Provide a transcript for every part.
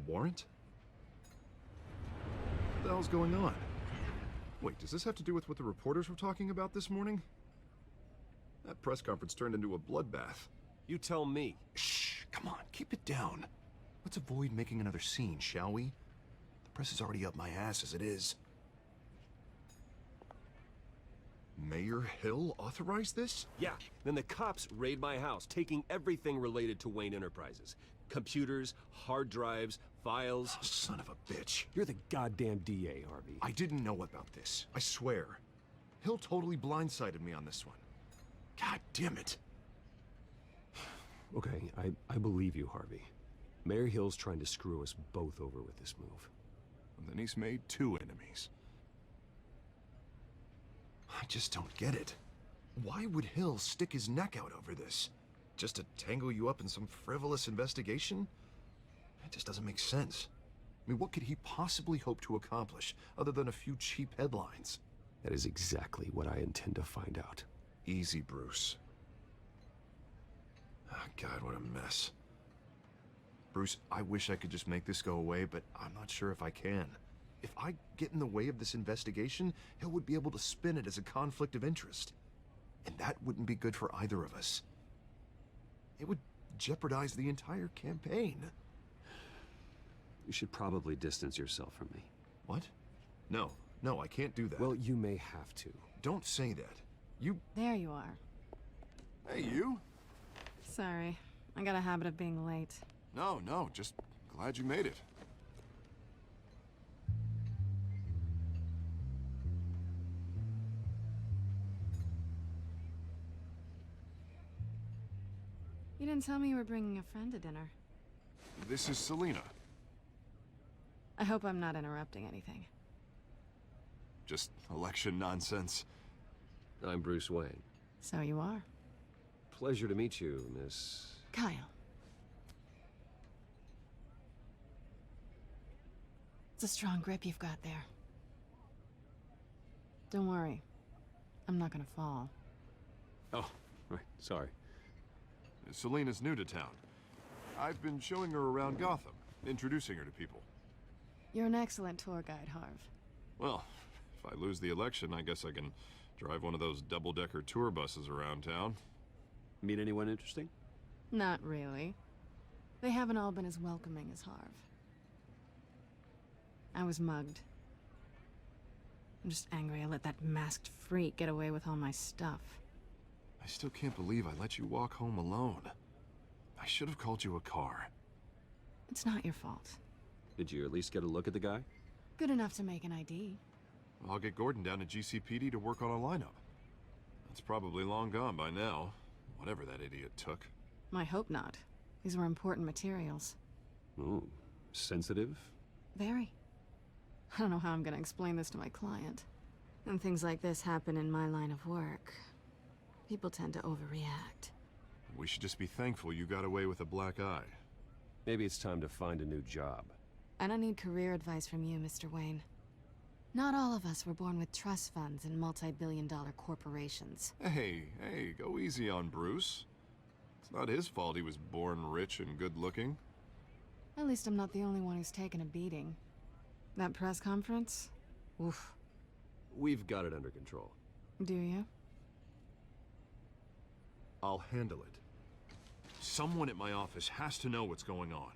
warrant? What the hell's going on? Wait, does this have to do with what the reporters were talking about this morning? That press conference turned into a bloodbath. You tell me. Shh, come on, keep it down. Let's avoid making another scene, shall we? The press is already up my ass as it is. Mayor Hill authorized this? Yeah, then the cops raid my house, taking everything related to Wayne Enterprises. Computers, hard drives, files. Oh, son of a bitch. You're the goddamn DA, Harvey. I didn't know about this, I swear. Hill totally blindsided me on this one. God damn it. Okay, I believe you, Harvey. Mayor Hill's trying to screw us both over with this move. And then he's made 2 enemies. I just don't get it. Why would Hill stick his neck out over this? Just to tangle you up in some frivolous investigation? It just doesn't make sense. I mean, what could he possibly hope to accomplish other than a few cheap headlines? That is exactly what I intend to find out. Easy, Bruce. Oh, God, what a mess. Bruce, I wish I could just make this go away, but I'm not sure if I can. If I get in the way of this investigation, Hill would be able to spin it as a conflict of interest. And that wouldn't be good for either of us. It would jeopardize the entire campaign. You should probably distance yourself from me. What? No, I can't do that. Well, you may have to. Don't say that. You... There you are. Hey, you? Sorry, I got a habit of being late. No, just glad you made it. You didn't tell me you were bringing a friend to dinner. This is Selena. I hope I'm not interrupting anything. Just election nonsense. I'm Bruce Wayne. So you are. Pleasure to meet you, Miss... Kyle. It's a strong grip you've got there. Don't worry. I'm not gonna fall. Oh, right, sorry. Selena's new to town. I've been showing her around Gotham, introducing her to people. You're an excellent tour guide, Harv. Well, if I lose the election, I guess I can drive one of those double-decker tour buses around town. Meet anyone interesting? Not really. They haven't all been as welcoming as Harv. I was mugged. I'm just angry I let that masked freak get away with all my stuff. I still can't believe I let you walk home alone. I should have called you a car. It's not your fault. Did you at least get a look at the guy? Good enough to make an ID. I'll get Gordon down to GCPD to work on a lineup. That's probably long gone by now, whatever that idiot took. I hope not. These were important materials. Ooh, sensitive? Very. I don't know how I'm gonna explain this to my client. And things like this happen in my line of work. People tend to overreact. We should just be thankful you got away with a black eye. Maybe it's time to find a new job. I don't need career advice from you, Mr. Wayne. Not all of us were born with trust funds and multi-billion-dollar corporations. Hey, go easy on Bruce. It's not his fault he was born rich and good-looking. At least I'm not the only one who's taken a beating. That press conference? Oof. We've got it under control. Do you? I'll handle it. Someone at my office has to know what's going on.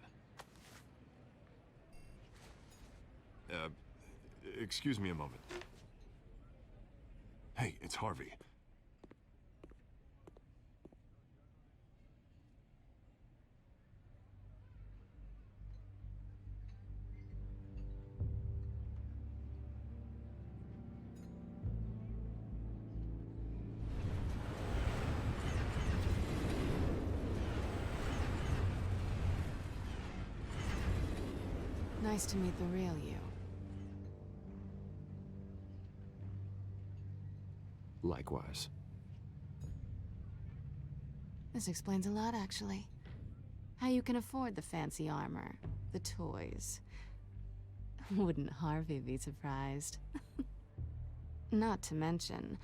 Excuse me a moment. Hey, it's Harvey. Nice to meet the real you. Likewise. This explains a lot, actually. How you can afford the fancy armor, the toys. Wouldn't Harvey be surprised? Not to mention,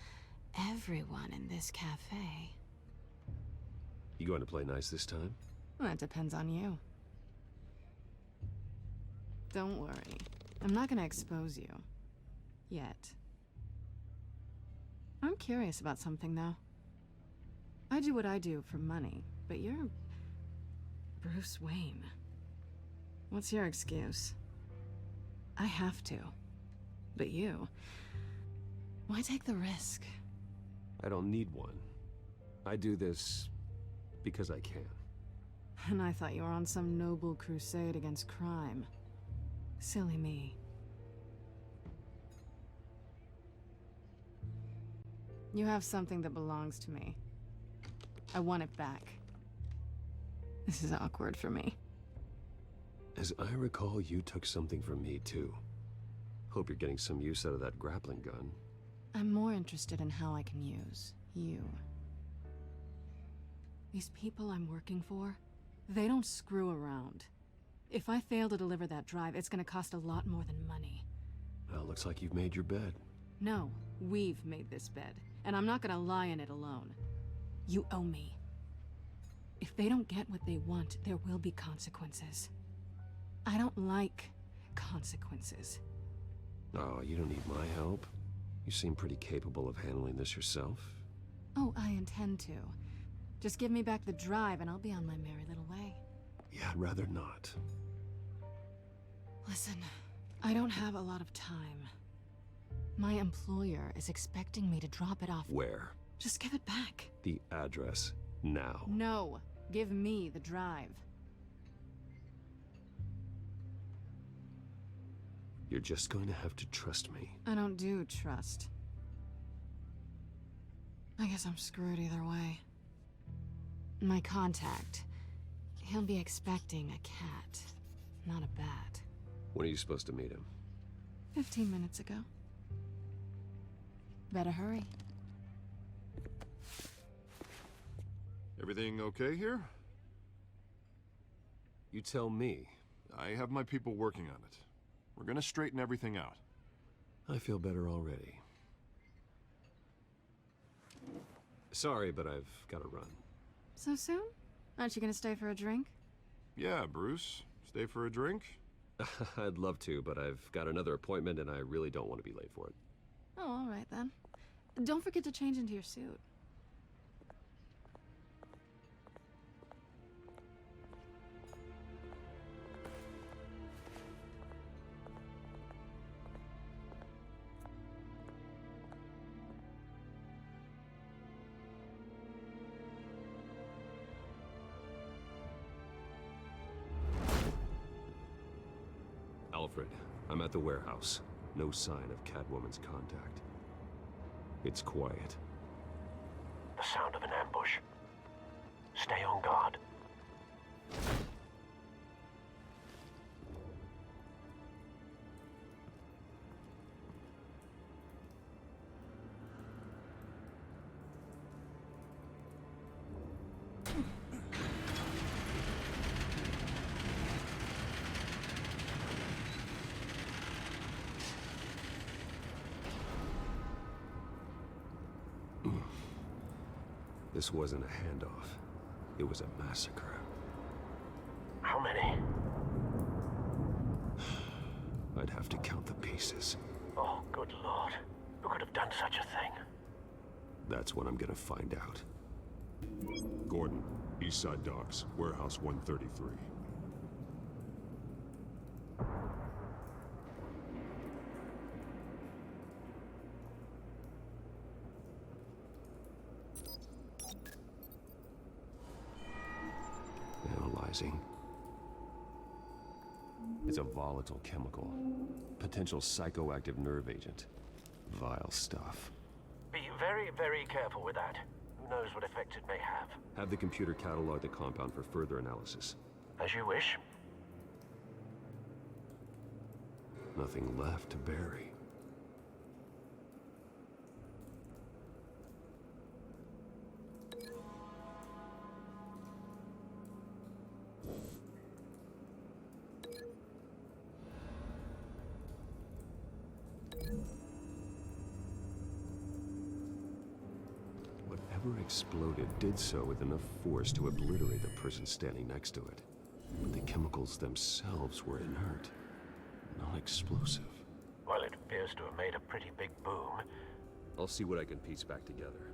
everyone in this cafe. You going to play nice this time? Well, that depends on you. Don't worry. I'm not gonna expose you. Yet. I'm curious about something, though. I do what I do for money, but you're... Bruce Wayne. What's your excuse? I have to. But you... Why take the risk? I don't need one. I do this because I can. And I thought you were on some noble crusade against crime. Silly me. You have something that belongs to me. I want it back. This is awkward for me. As I recall, you took something from me, too. Hope you're getting some use out of that grappling gun. I'm more interested in how I can use you. These people I'm working for, they don't screw around. If I fail to deliver that drive, it's gonna cost a lot more than money. Well, looks like you've made your bed. No, we've made this bed, and I'm not gonna lie in it alone. You owe me. If they don't get what they want, there will be consequences. I don't like consequences. Oh, you don't need my help. You seem pretty capable of handling this yourself. Oh, I intend to. Just give me back the drive and I'll be on my merry little way. Yeah, I'd rather not. Listen, I don't have a lot of time. My employer is expecting me to drop it off. Where? Just give it back. The address, now. No, give me the drive. You're just going to have to trust me. I don't do trust. I guess I'm screwed either way. My contact, he'll be expecting a cat, not a bat. When are you supposed to meet him? 15 minutes ago. Better hurry. Everything okay here? You tell me. I have my people working on it. We're gonna straighten everything out. I feel better already. Sorry, but I've got to run. So soon? Aren't you gonna stay for a drink? Yeah, Bruce. Stay for a drink? I'd love to, but I've got another appointment and I really don't want to be late for it. Oh, all right then. Don't forget to change into your suit. Alfred, I'm at the warehouse. No sign of Catwoman's contact. It's quiet. The sound of an ambush. Stay on guard. This wasn't a handoff. It was a massacre. How many? I'd have to count the pieces. Oh, good lord. Who could have done such a thing? That's what I'm gonna find out. Gordon, Eastside Docks, Warehouse 133. Analyzing. It's a volatile chemical. Potential psychoactive nerve agent. Vile stuff. Be very, very careful with that. Who knows what effect it may have. Have the computer catalog the compound for further analysis. As you wish. Nothing left to bury. Whatever exploded did so with enough force to obliterate the person standing next to it. But the chemicals themselves were inert. explosive. Well, it appears to have made a pretty big boom. I'll see what I can piece back together.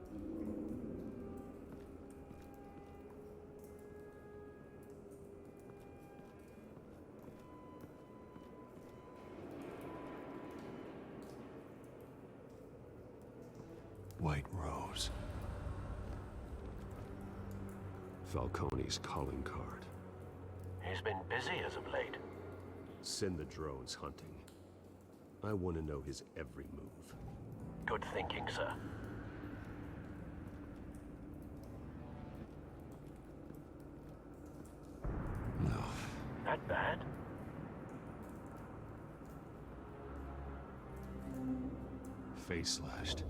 White Rose. Falcone's calling card. He's been busy as of late. Send the drones hunting. I want to know his every move. Good thinking, sir. No. That bad? Face slashed,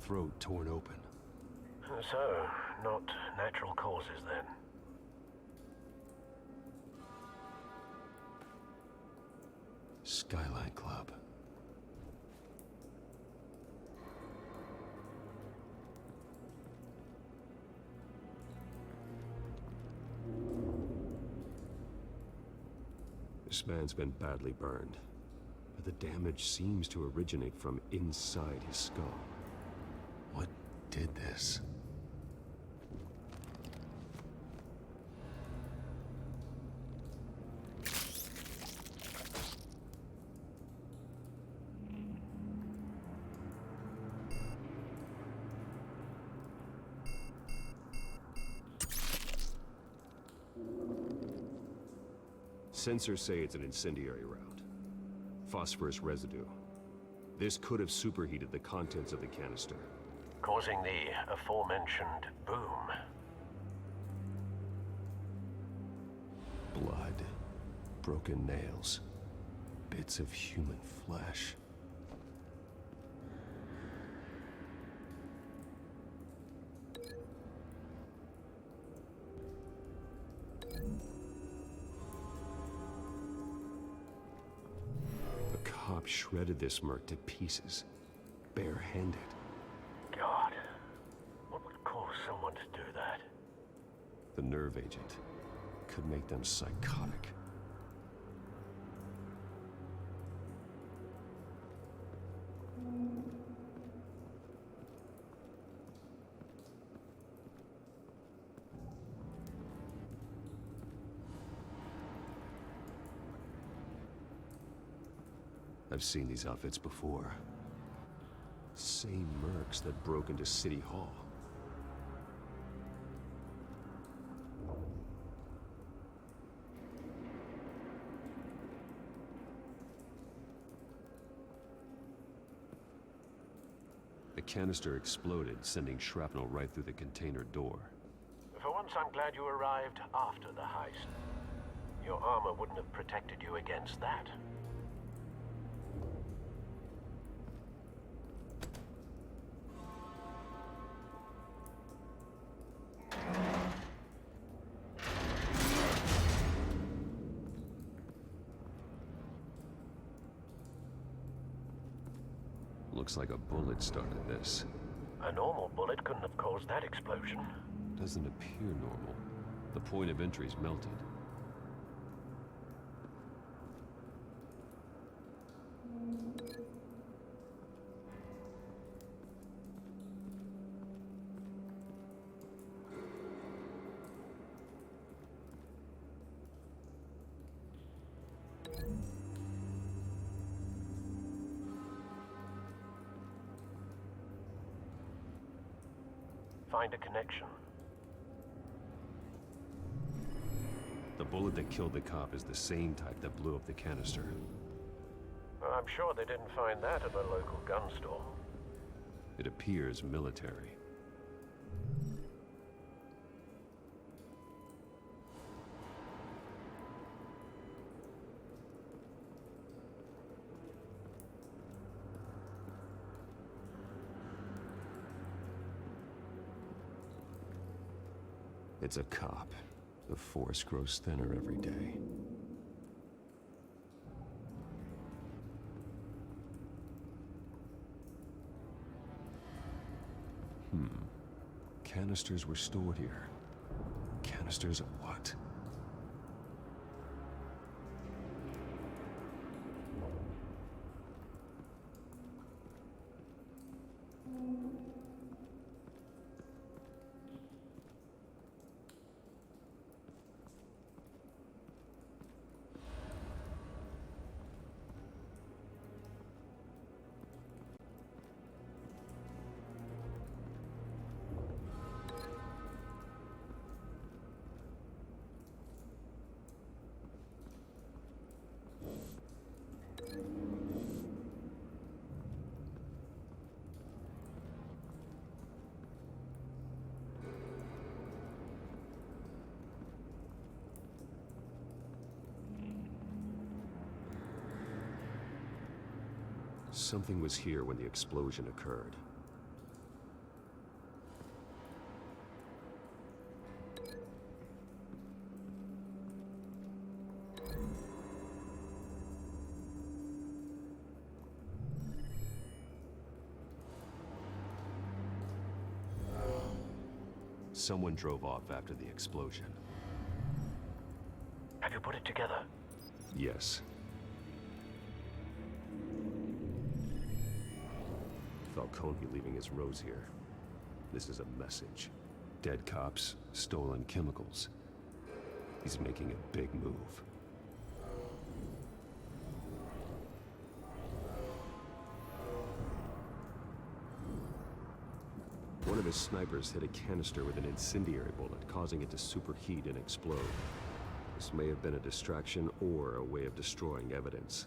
throat torn open. So, not natural causes then. Skyline Club. This man's been badly burned, but the damage seems to originate from inside his skull. What did this? Sensors say it's an incendiary round. Phosphorus residue. This could have superheated the contents of the canister. Causing the aforementioned boom. Blood. Broken nails. Bits of human flesh. Shredded this merc to pieces, bare-handed. God, what would cause someone to do that? The nerve agent could make them psychotic. I've seen these outfits before. Same mercs that broke into City Hall. The canister exploded, sending shrapnel right through the container door. For once, I'm glad you arrived after the heist. Your armor wouldn't have protected you against that. Looks like a bullet started this. A normal bullet couldn't have caused that explosion. Doesn't appear normal. The point of entry's melted. Find a connection. The bullet that killed the cop is the same type that blew up the canister. Well, I'm sure they didn't find that at a local gun store. It appears military. It's a cop. The force grows thinner every day. Canisters were stored here. Canisters of what? Something was here when the explosion occurred. Someone drove off after the explosion. Have you put it together? Yes. Falcone leaving his rose here. This is a message. Dead cops, stolen chemicals. He's making a big move. One of his snipers hit a canister with an incendiary bullet, causing it to superheat and explode. This may have been a distraction or a way of destroying evidence.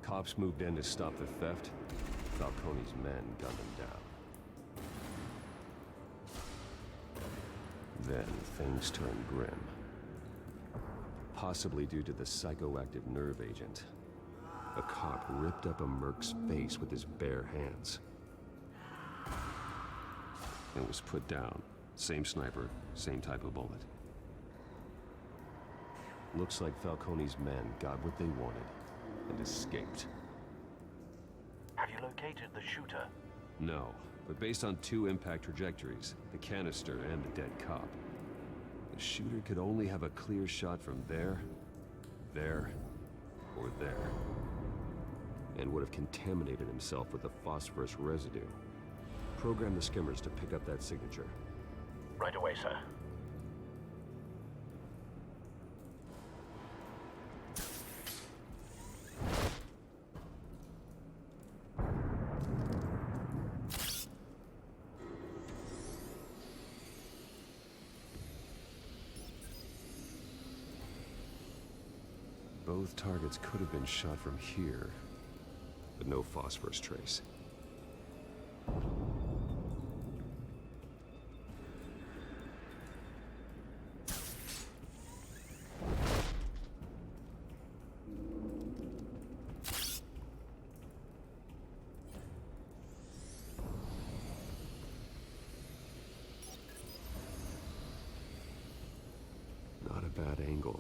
Cops moved in to stop the theft. Falcone's men gunned him down. Then things turned grim. Possibly due to the psychoactive nerve agent. A cop ripped up a merc's face with his bare hands. It was put down. Same sniper, same type of bullet. Looks like Falcone's men got what they wanted and escaped. Have you located the shooter? No, but based on two impact trajectories, the canister and the dead cop, the shooter could only have a clear shot from there, or there, and would have contaminated himself with the phosphorus residue. Program the skimmers to pick up that signature. Right away, sir. Both targets could have been shot from here, but no phosphorus trace. Not a bad angle.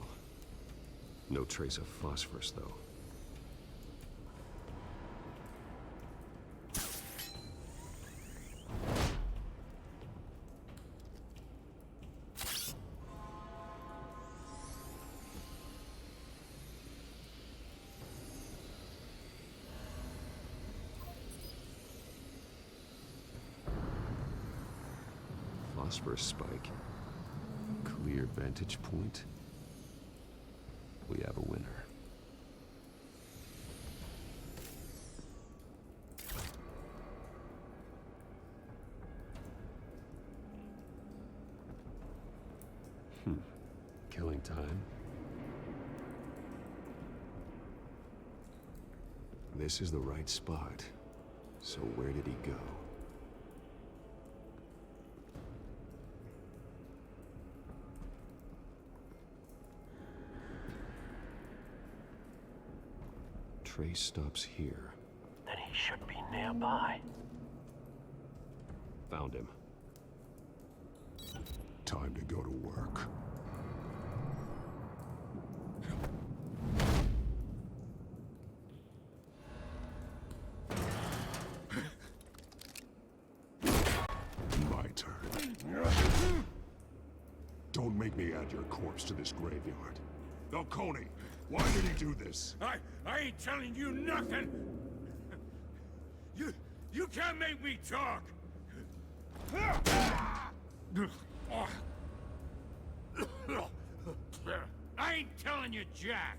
No trace of phosphorus, though. Phosphorus spike. Clear vantage point. We have a winner. Killing time. This is the right spot. So where did he go? Trace stops here. Then he should be nearby. Found him. Time to go to work. My turn. Don't make me add your corpse to this graveyard. Falcone, why did he do this? I ain't telling you nothing! You can't make me talk! I ain't telling you, Jack!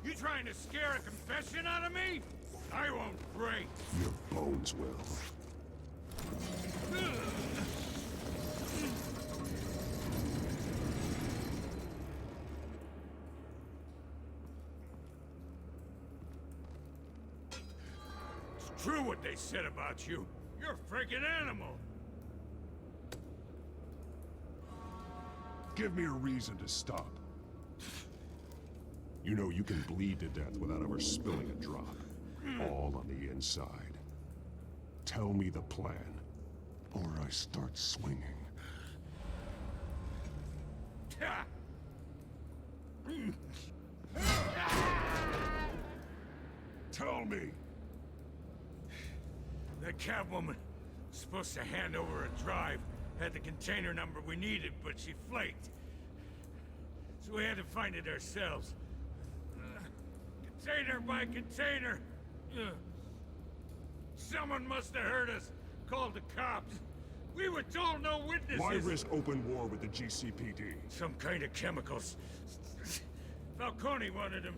You trying to scare a confession out of me? I won't break! Your bones will. It's true what they said about you. You're a freaking animal. Give me a reason to stop. You know you can bleed to death without ever spilling a drop. All on the inside. Tell me the plan, or I start swinging. Tell me! That Catwoman was supposed to hand over a drive, had the container number we needed, but she flaked. So we had to find it ourselves. Container by container. Someone must have heard us, called the cops. We were told no witnesses. Why risk open war with the GCPD? Some kind of chemicals. Falcone wanted them.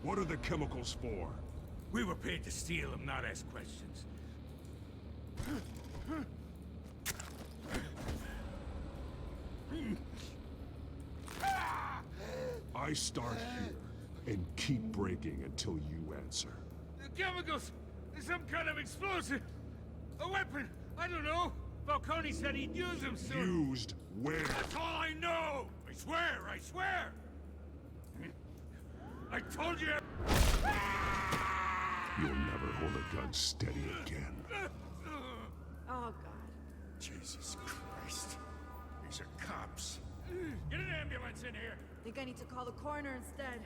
What are the chemicals for? We were paid to steal them, not ask questions. I start here and keep breaking until you answer. The chemicals! Some kind of explosive! A weapon! I don't know! Falcone said he'd use them soon! Used where? That's all I know! I swear! I swear! I told you! You'll never hold a gun steady again. Oh, God. Jesus Christ. These are cops. Get an ambulance in here! Think I need to call the coroner instead.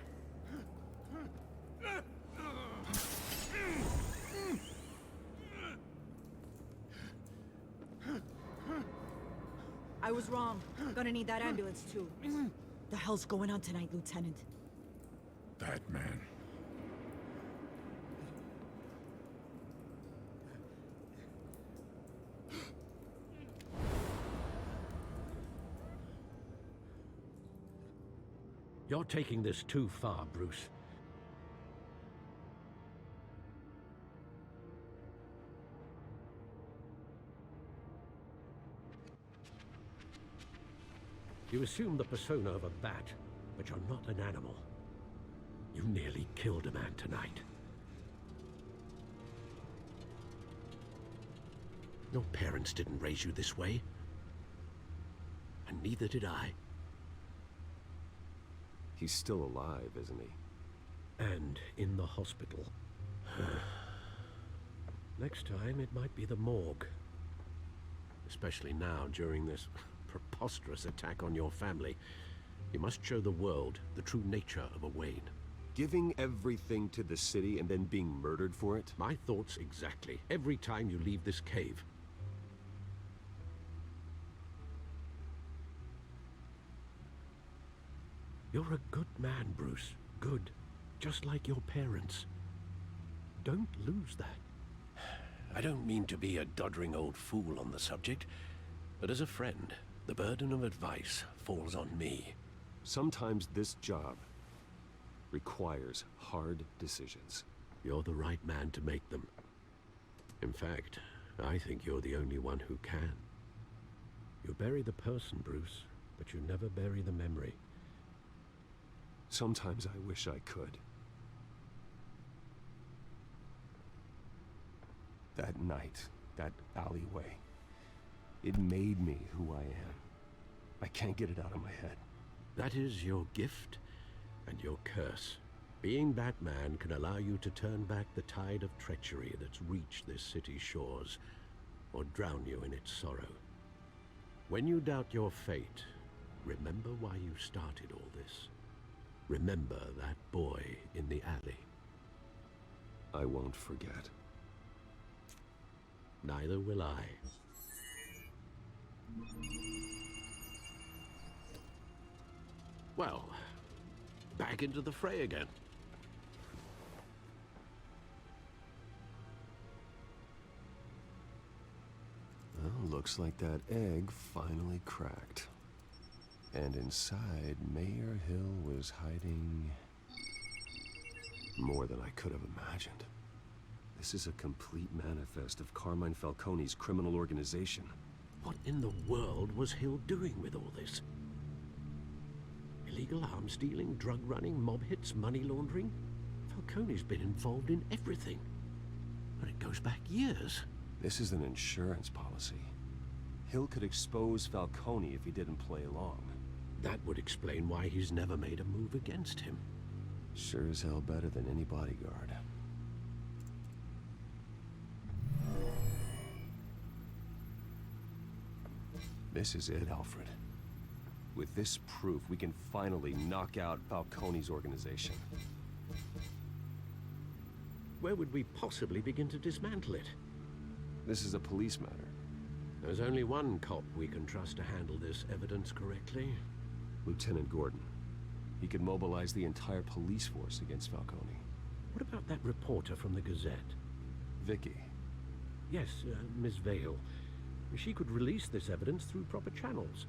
I was wrong. Gonna need that ambulance, too. The hell's going on tonight, Lieutenant? Batman. You're taking this too far, Bruce. You assume the persona of a bat, but you're not an animal. You nearly killed a man tonight. Your parents didn't raise you this way. And neither did I. He's still alive, isn't he? And in the hospital. Next time, it might be the morgue. Especially now, during this preposterous attack on your family. You must show the world the true nature of a Wayne. Giving everything to the city and then being murdered for it? My thoughts exactly. Every time you leave this cave. You're a good man, Bruce. Good. Just like your parents. Don't lose that. I don't mean to be a doddering old fool on the subject, but as a friend, the burden of advice falls on me. Sometimes this job requires hard decisions. You're the right man to make them. In fact, I think you're the only one who can. You bury the person, Bruce, but you never bury the memory. Sometimes I wish I could. That night, that alleyway, it made me who I am. I can't get it out of my head. That is your gift and your curse. Being Batman can allow you to turn back the tide of treachery that's reached this city's shores, or drown you in its sorrow. When you doubt your fate, remember why you started all this. Remember that boy in the alley. I won't forget. Neither will I. Well, back into the fray again. Well, looks like that egg finally cracked. And inside, Mayor Hill was hiding more than I could have imagined. This is a complete manifest of Carmine Falcone's criminal organization. What in the world was Hill doing with all this? Illegal arms dealing, drug running, mob hits, money laundering? Falcone's been involved in everything. And it goes back years. This is an insurance policy. Hill could expose Falcone if he didn't play along. That would explain why he's never made a move against him. Sure as hell better than any bodyguard. This is it, Alfred. With this proof, we can finally knock out Falcone's organization. Where would we possibly begin to dismantle it? This is a police matter. There's only one cop we can trust to handle this evidence correctly. Lieutenant Gordon. He could mobilize the entire police force against Falcone. What about that reporter from the Gazette? Vicky. Yes, Miss Vale. She could release this evidence through proper channels.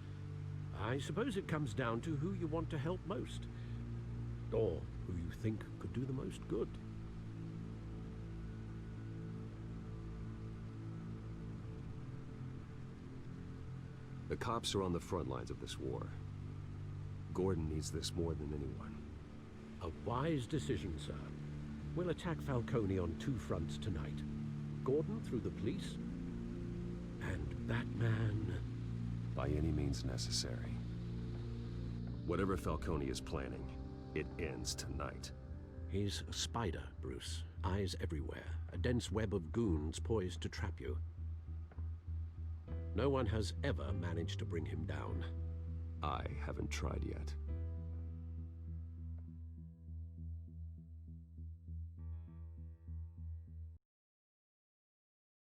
I suppose it comes down to who you want to help most. Or who you think could do the most good. The cops are on the front lines of this war. Gordon needs this more than anyone. A wise decision, sir. We'll attack Falcone on two fronts tonight. Gordon through the police, and Batman... by any means necessary. Whatever Falcone is planning, it ends tonight. He's a spider, Bruce. Eyes everywhere. A dense web of goons poised to trap you. No one has ever managed to bring him down. I haven't tried yet.